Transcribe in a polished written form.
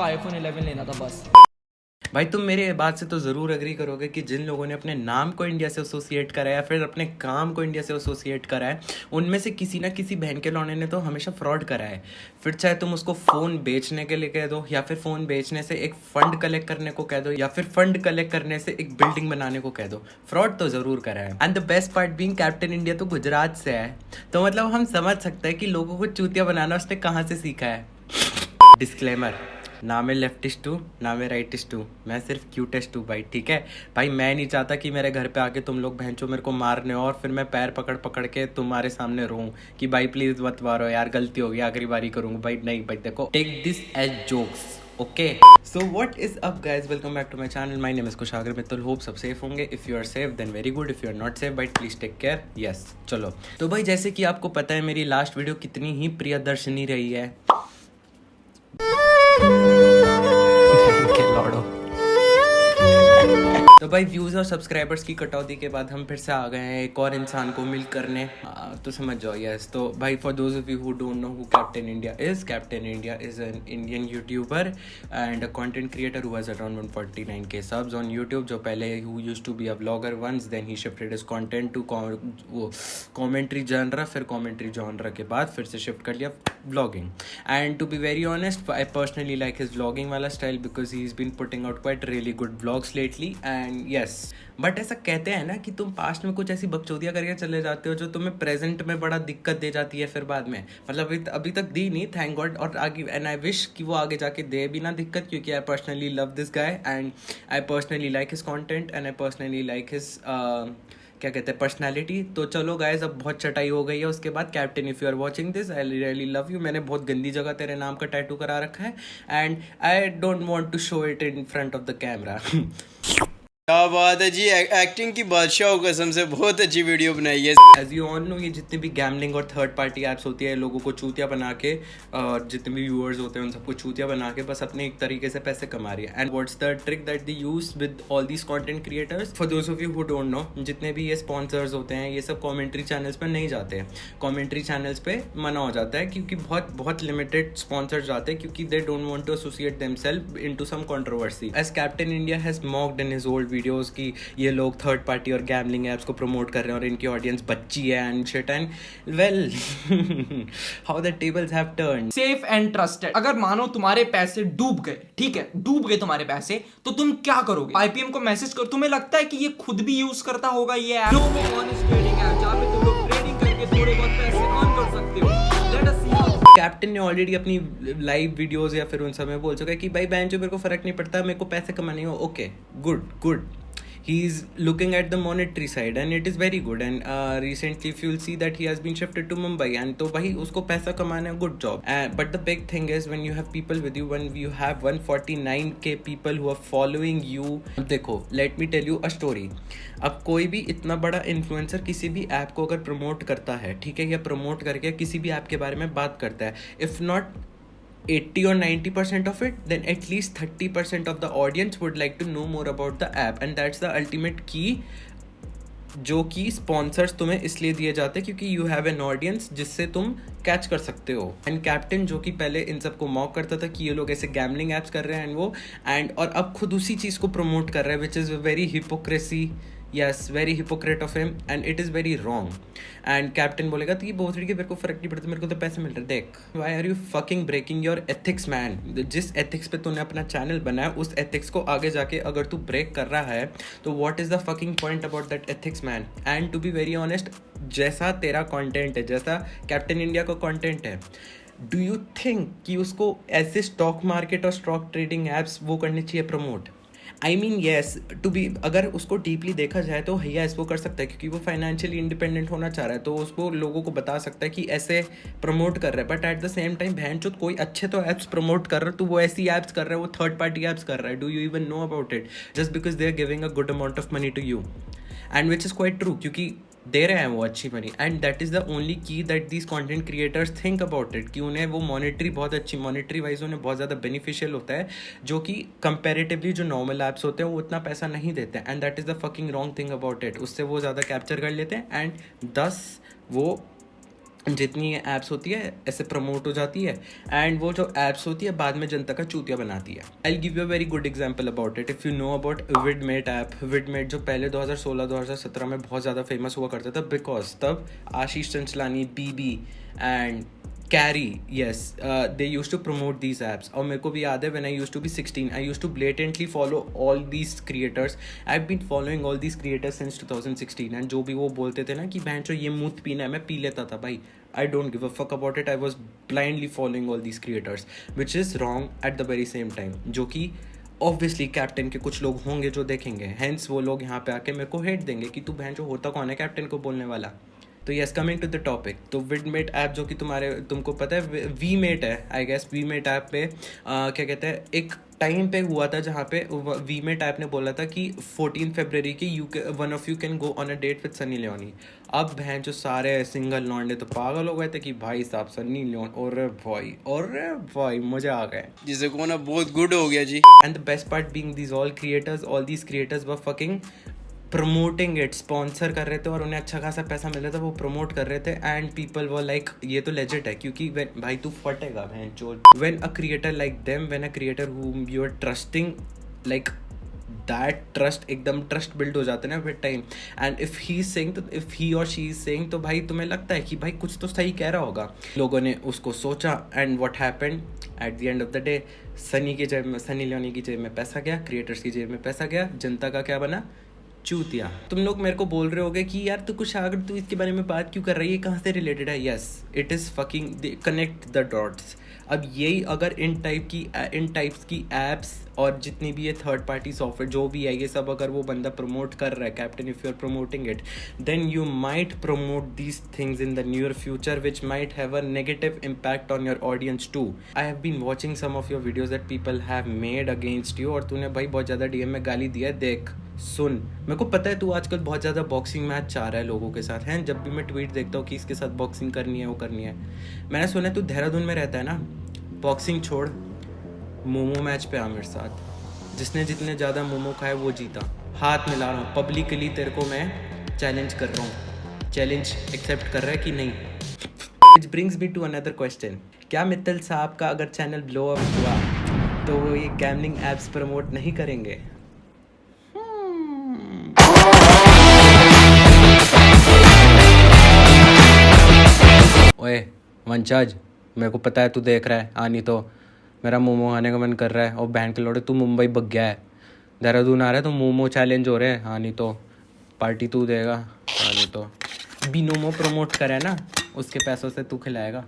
उसका iPhone 11 लेना था बस। भाई तुम मेरे बात से तो ज़रूर एग्री करोगे कि जिन लोगों ने अपने नाम को इंडिया से एसोसिएट करा है या फिर अपने काम को इंडिया से एसोसिएट करा है, उनमें से किसी ना किसी बहन के लौंडे ने तो हमेशा फ्रॉड करा है। फिर चाहे तुम उसको फ़ोन बेचने के लिए कह दो, या फिर फ़ोन बेचने से एक फ़ंड कलेक्ट करने को कह दो, या फिर फंड कलेक्ट करने से एक बिल्डिंग बनाने को कह दो, फ्रॉड तो ज़रूर करा है। And the best part being captain India तो गुजरात से है, तो मतलब हम समझ सकते हैं कि लोगों को चूतिया बनाना उसने कहाँ से सीखा है। डिस्क्लेमर, ना मैं लेफ्टिस्ट हूँ ना मैं राइटिस्ट हूँ, मैं सिर्फ क्यूटेस्ट हूँ भाई, ठीक है भाई। मैं नहीं चाहता कि मेरे घर पे आके तुम लोग बहनचो मेरे को मारने और फिर मैं पैर पकड़ पकड़ के तुम्हारे सामने रोऊं कि भाई प्लीज मत मारो यार, गलती हो गई, आखिरी बारी करूंगा भाई। नहीं भाई, देखो, take this as jokes, okay. So what is up guys, welcome back to my channel. My name is Kushagra Mittal. Hope सब सेफ होंगे। If you are safe then very good, if you are not safe भाई please take care. Yes, चलो तो भाई जैसे कि आपको पता है मेरी लास्ट वीडियो कितनी ही प्रियदर्शनी रही है। लौड़ो। तो भाई व्यूज़ और सब्सक्राइबर्स की कटौती के बाद हम फिर से आ गए हैं एक और इंसान को मिल करने, तो समझ जाओ। यस, तो भाई for those of you who don't know who captain India is an Indian YouTuber and a content creator who has around 149K subs on YouTube, जो पहले who used to be a vlogger once, then he shifted his content to वो commentary genre, फिर commentary genre के बाद फिर से shift कर लिया vlogging. And to be very honest, I personally like his vlogging वाला style because he is been putting out quite really good vlogs lately. And yes, but ऐसा कहते हैं ना कि तुम पास्ट में कुछ ऐसी बकचोदियाँ करके चले जाते हो जो तुम्हें प्रेजेंट में बड़ा दिक्कत दे जाती है फिर बाद में। मतलब अभी तक दी नहीं, थैंक गॉड, और आगे एंड आई विश कि वो आगे जाके दे भी ना दिक्कत, क्योंकि I personally love this guy and I personally like his content and I personally like his क्या कहते हैं पर्सनैलिटी। तो चलो गाइज, अब बहुत चटाई हो गई है। उसके बाद captain, if you are watching this I really love you. मैंने बहुत गंदी जगह तेरे नाम का टैटू करा रखा है and I don't want to show it in front of the camera. क्या बात है जी, एक्टिंग की बादशाह कसम से बहुत अच्छी वीडियो बनाई है। एज यू ऑल नो, ये जितनी भी गैमलिंग और थर्ड पार्टी ऐप्स होती है, लोगों को चूतिया बना के, जितने भी व्यूअर्स होते हैं उन सबको चूतिया बना के बस अपने एक तरीके से पैसे कमा रही है। And what's the trick that they use with all these content creators, for those of you who don't no, जितने भी ये स्पॉन्सर्स होते हैं ये सब कॉमेंट्री चैनल्स पर नहीं जाते। कॉमेंट्री चैनल्स पे मना हो जाता है क्योंकि बहुत लिमिटेड स्पॉन्सर्स जाते हैं, क्योंकि they don't want to associate themselves into some controversy. As captain India has mocked in his old videos की ये लोग थर्ड पार्टी और गैमलिंग ऐप्स को प्रमोट कर रहे हैं और इनकी ऑडियंस बच्ची है and shit, and well how the tables have turned. Safe and trusted, अगर मानो तुम्हारे पैसे डूब गए, ठीक है, डूब गए तुम्हारे पैसे, तो तुम क्या करोगे? IPM को मैसेज करो। तुम्हें लगता है कि ये खुद भी यूज करता होगा ये ऐप? ट्रेडिंग ऐप जहां पे तुम लोग ट्रेडिंग करके थोड़े बहुत पैसे अर्न कर सकते हो। लेट अस सी। कैप्टन ने ऑलरेडी अपनी लाइव वीडियोस या फिर उन सब में बोल चुका है कि भाई बहन जो मेरे को फर्क नहीं पड़ता, मेरे को पैसे कमाने हो। Okay, good. He is looking at the monetary side and it is very good, and recently if you'll see that he has been shifted to Mumbai, and तो भाई उसको पैसा कमाना है, good job. But the big thing is when you have people with you, when you have 149K people who are following you. देखो, let me tell you a story. अब कोई भी इतना बड़ा इन्फ्लुएंसर किसी भी ऐप को अगर प्रमोट करता है, ठीक है, या प्रमोट करके किसी भी ऐप के बारे में बात करता है, if not 80 or 90% of it, then at least 30% of the audience would like to know more about the app, and that's the ultimate key, जो कि स्पॉन्सर्स तुम्हें इसलिए दिए जाते हैं क्योंकि यू हैव एन ऑडियंस जिससे तुम कैच कर सकते हो। एंड कैप्टन जो कि पहले इन सबको मॉक करता था कि ये लोग ऐसे गैमलिंग ऐप्स कर रहे हैं और अब खुद उसी चीज़ को प्रमोट कर रहा है, which is very hypocrisy. Yes, very hypocrite of him and it is very wrong. And captain बोलेगा तो ये बहुत के मेरे को फर्क नहीं पड़ता, मेरे को तो पैसे मिल रहे। देख, why are you fucking breaking your ethics man? जिस एथिक्स पे तूने अपना चैनल बनाया उस एथिक्स को आगे जाके अगर तू ब्रेक कर रहा है तो what is the fucking point about that ethics man? And to be very honest, जैसा तेरा कॉन्टेंट है, जैसा कैप्टन इंडिया का कॉन्टेंट है, डू यू थिंक कि उसको ऐसे स्टॉक मार्केट और स्टॉक ट्रेडिंग ऐप्स वो करनी चाहिए promote? I mean yes, to be, अगर उसको डीपली देखा जाए तो येस वो कर सकता है क्योंकि वो फाइनेंशियली इंडिपेंडेंट होना चाह रहा है, तो उसको लोगों को बता सकता है कि ऐसे प्रमोट कर रहा है। But at the same time बहनचोद कोई अच्छे तो ऐप्स प्रमोट कर रहा है, तो वो ऐसी ऐप्स कर रहा है, वो थर्ड पार्टी ऐप्स कर रहा है। Do you even know about it? Just because they are giving a good amount of money to you, and which is quite true, क्योंकि दे रहे हैं वो अच्छी money. And that is the only key that these content creators think about it, कि उन्हें वो monetary wise उन्हें बहुत ज़्यादा बेनिफिशियल होता है, जो कि कंपेरेटिवली जो नॉर्मल ऐप्स होते हैं वो उतना पैसा नहीं देते हैं। And that is the fucking wrong thing about it. उससे वो ज़्यादा कैप्चर कर लेते हैं एंड दस वो जितनी ये ऐप्स होती है ऐसे प्रमोट हो जाती है, एंड वो जो ऐप्स होती है बाद में जनता का चूतिया बनाती है। I give you a very good example about it. If you know about Vidmate app, Vidmate जो पहले 2016-2017 में बहुत ज़्यादा फेमस हुआ करता था, बिकॉज तब Ashish Chanchalani, BB and Carry, yes, they used to promote these apps. और मेरे को भी याद है when I used to be 16, I used to blatantly follow all these creators. I've been following all these creators since 2016, and जो भी वो बोलते थे ना कि बहन चो ये मूत पीना है, मैं पी लेता था भाई। I don't give a fuck about it. I was blindly following all these creators, which is wrong at the very same time. जो कि ऑब्वियसली कैप्टन के कुछ लोग होंगे जो देखेंगे, हेंस वो लोग यहाँ पे आके मेरे को हेट देंगे कि तू बहन चो होता कौन है कैप्टन को बोलने वाला। तो yes, coming to the topic, तो विडमेट ऐप जो कि तुमको पता है वी मेट है, I guess we met app पे क्या कहते हैं, एक टाइम पे हुआ था जहाँ पे वी मेट ऐप ने बोला था कि 14 फरवरी की one of you can go on a date with Sunny Leone. अब बहन जो सारे सिंगल लौंडे तो पागल हो गए थे कि भाई साहब सनी लियोन, और भाई मजा आ गए, जिसे को ना बहुत गुड हो गया जी। And the best part being these all these creators were fucking promoting it, sponsor कर रहे थे और उन्हें अच्छा खासा पैसा मिल रहा था, वो प्रमोट कर रहे थे, एंड पीपल वर लाइक ये तो लेजिट है, क्योंकि भाई तू फटेगा बहन चोद। When a creator like them, when a creator whom you are trusting, like that trust, एकदम ट्रस्ट बिल्ड हो जाता है ना with time, and if he और शी इज सेइंग तो भाई तुम्हें लगता है कि भाई कुछ तो सही कह रहा होगा। लोगों ने उसको सोचा, and what happened at the end of the day, Sunny Leone की जेब में पैसा गया, क्रिएटर्स की जेब में पैसा गया, जनता का क्या बना, चूतिया। तुम लोग मेरे को बोल रहे होगे कि यार तू कुछ अगर तू इसके बारे में बात क्यों कर रही है, कहाँ से रिलेटेड है। Yes, it is fucking connect the dots. अब यही अगर इन टाइप्स की एप्स और जितनी भी ये थर्ड पार्टी सॉफ्टवेयर जो भी है, ये सब अगर वो बंदा प्रमोट कर रहा है, captain if you are promoting it, then you might promote these things in the near future which might have a negative impact on your audience too. I have been watching some of your videos that people have made against you, और तूने भाई बहुत ज़्यादा DM में गाली दिया है। देख सुन, मेरे को पता है तू आजकल बहुत ज़्यादा बॉक्सिंग मैच चाह रहा है लोगों के साथ, हैं, जब भी मैं ट्वीट देखता हूँ कि इसके साथ बॉक्सिंग करनी है, वो करनी है। मैंने सुना है तू देहरादून में रहता है ना, बॉक्सिंग छोड़, मोमो मैच पे आ मेरे साथ, जिसने जितने ज़्यादा मोमो खाए वो जीता। हाथ मिला रहा हूँ पब्लिकली, तेरे को मैं चैलेंज कर रहा हूँ, चैलेंज एक्सेप्ट कर रहा है कि नहीं। Which brings me to another question, क्या मित्तल साहब का अगर चैनल ब्लो अप हुआ तो वो ये गैमलिंग एप्स प्रमोट नहीं करेंगे? ओए वंचाज, मेरे को पता है तू देख रहा है, आनी तो मेरा मोमो खाने का मन कर रहा है, और बहन के लोड़े तू मुंबई भग गया है, देहरादून आ रहा है तो मोमो चैलेंज हो रहे हैं, हाँ नहीं तो पार्टी तू देगा, हाँ नहीं तो बिनोमो प्रमोट करे ना, उसके पैसों से तू खिलाएगा।